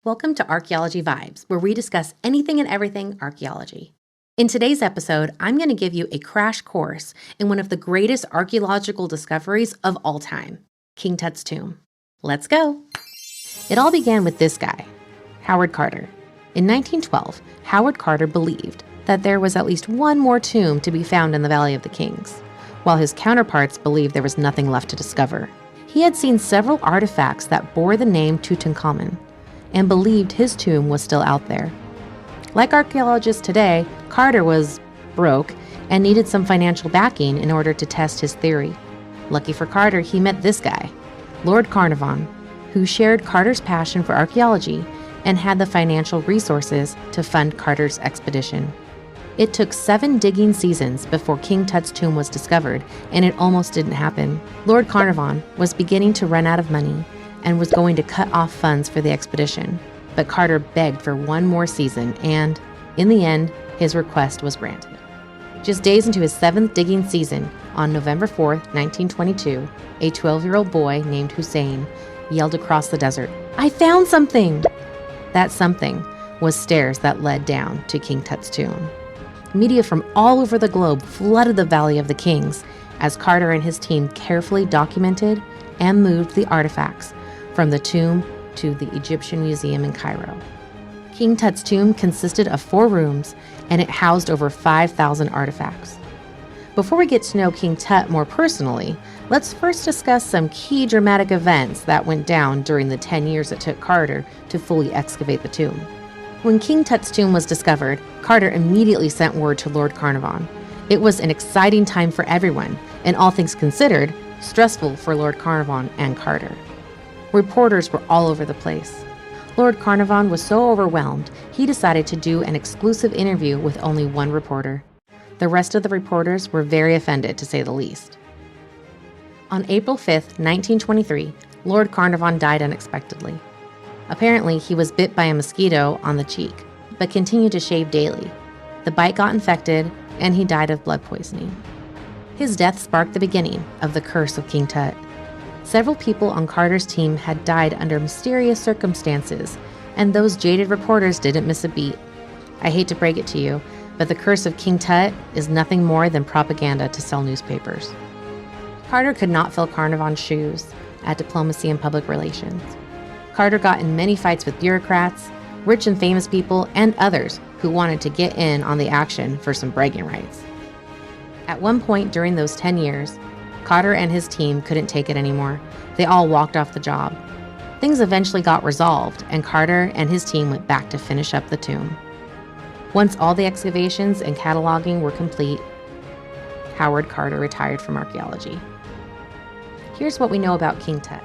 Welcome to Archaeology Vibes, where we discuss anything and everything archaeology. In today's episode, I'm going to give you a crash course in one of the greatest archaeological discoveries of all time, King Tut's tomb. Let's go! It all began with this guy, Howard Carter. In 1912, Howard Carter believed that there was at least one more tomb to be found in the Valley of the Kings, while his counterparts believed there was nothing left to discover. He had seen several artifacts that bore the name Tutankhamun, and believed his tomb was still out there. Like archaeologists today, Carter was broke and needed some financial backing in order to test his theory. Lucky for Carter, he met this guy, Lord Carnavon, who shared Carter's passion for archaeology and had the financial resources to fund Carter's expedition. It took 7 digging seasons before King Tut's tomb was discovered, and it almost didn't happen. Lord Carnarvon was beginning to run out of money and was going to cut off funds for the expedition. But Carter begged for one more season, and in the end, his request was granted. Just days into his 7th digging season, on November 4th, 1922, a 12-year-old boy named Hussein yelled across the desert, "I found something!" That something was stairs that led down to King Tut's tomb. Media from all over the globe flooded the Valley of the Kings as Carter and his team carefully documented and moved the artifacts from the tomb to the Egyptian Museum in Cairo. King Tut's tomb consisted of 4 rooms, and it housed over 5,000 artifacts. Before we get to know King Tut more personally, let's first discuss some key dramatic events that went down during the 10 years it took Carter to fully excavate the tomb. When King Tut's tomb was discovered, Carter immediately sent word to Lord Carnarvon. It was an exciting time for everyone, and all things considered, stressful for Lord Carnarvon and Carter. Reporters were all over the place. Lord Carnarvon was so overwhelmed, he decided to do an exclusive interview with only one reporter. The rest of the reporters were very offended, to say the least. On April 5th, 1923, Lord Carnarvon died unexpectedly. Apparently, he was bit by a mosquito on the cheek, but continued to shave daily. The bite got infected, and he died of blood poisoning. His death sparked the beginning of the curse of King Tut. Several people on Carter's team had died under mysterious circumstances, and those jaded reporters didn't miss a beat. I hate to break it to you, but the curse of King Tut is nothing more than propaganda to sell newspapers. Carter could not fill Carnarvon's shoes at diplomacy and public relations. Carter got in many fights with bureaucrats, rich and famous people, and others who wanted to get in on the action for some bragging rights. At one point during those 10 years, Carter and his team couldn't take it anymore. They all walked off the job. Things eventually got resolved, and Carter and his team went back to finish up the tomb. Once all the excavations and cataloging were complete, Howard Carter retired from archaeology. Here's what we know about King Tut.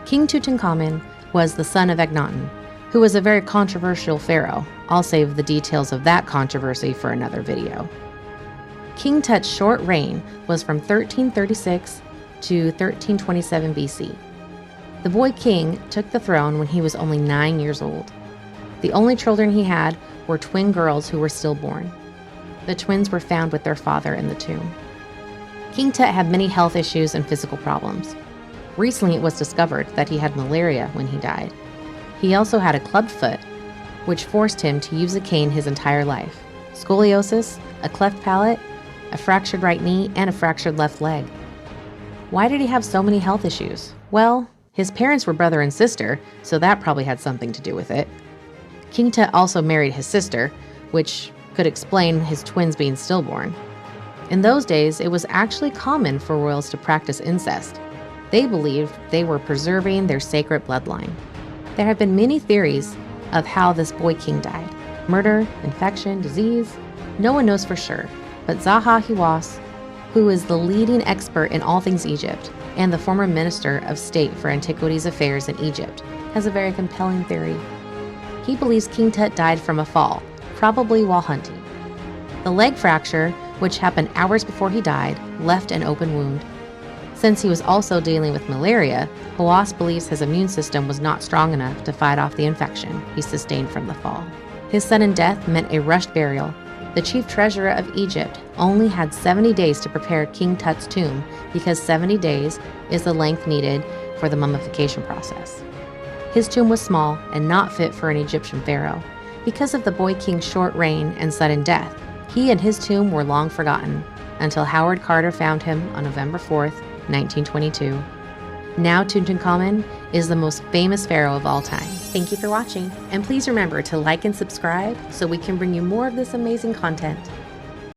King Tutankhamun was the son of Akhenaten, who was a very controversial pharaoh. I'll save the details of that controversy for another video. King Tut's short reign was from 1336 to 1327 BC. The boy king took the throne when he was only 9 years old. The only children he had were twin girls who were stillborn. The twins were found with their father in the tomb. King Tut had many health issues and physical problems. Recently, it was discovered that he had malaria when he died. He also had a clubbed foot, which forced him to use a cane his entire life, scoliosis, a cleft palate, a fractured right knee, and a fractured left leg. Why did he have so many health issues? Well, his parents were brother and sister, so that probably had something to do with it. King Tut also married his sister, which could explain his twins being stillborn. In those days, it was actually common for royals to practice incest. They believed they were preserving their sacred bloodline. There have been many theories of how this boy king died. Murder, infection, disease, no one knows for sure. But Zaha Hawass, who is the leading expert in all things Egypt and the former Minister of State for Antiquities Affairs in Egypt, has a very compelling theory. He believes King Tut died from a fall, probably while hunting. The leg fracture, which happened hours before he died, left an open wound. Since he was also dealing with malaria, Hawass believes his immune system was not strong enough to fight off the infection he sustained from the fall. His sudden death meant a rushed burial. The chief treasurer of Egypt only had 70 days to prepare King Tut's tomb because 70 days is the length needed for the mummification process. His tomb was small and not fit for an Egyptian pharaoh. Because of the boy king's short reign and sudden death, he and his tomb were long forgotten, until Howard Carter found him on November 4th, 1922. Now Tutankhamun is the most famous pharaoh of all time. Thank you for watching, and please remember to like and subscribe so we can bring you more of this amazing content.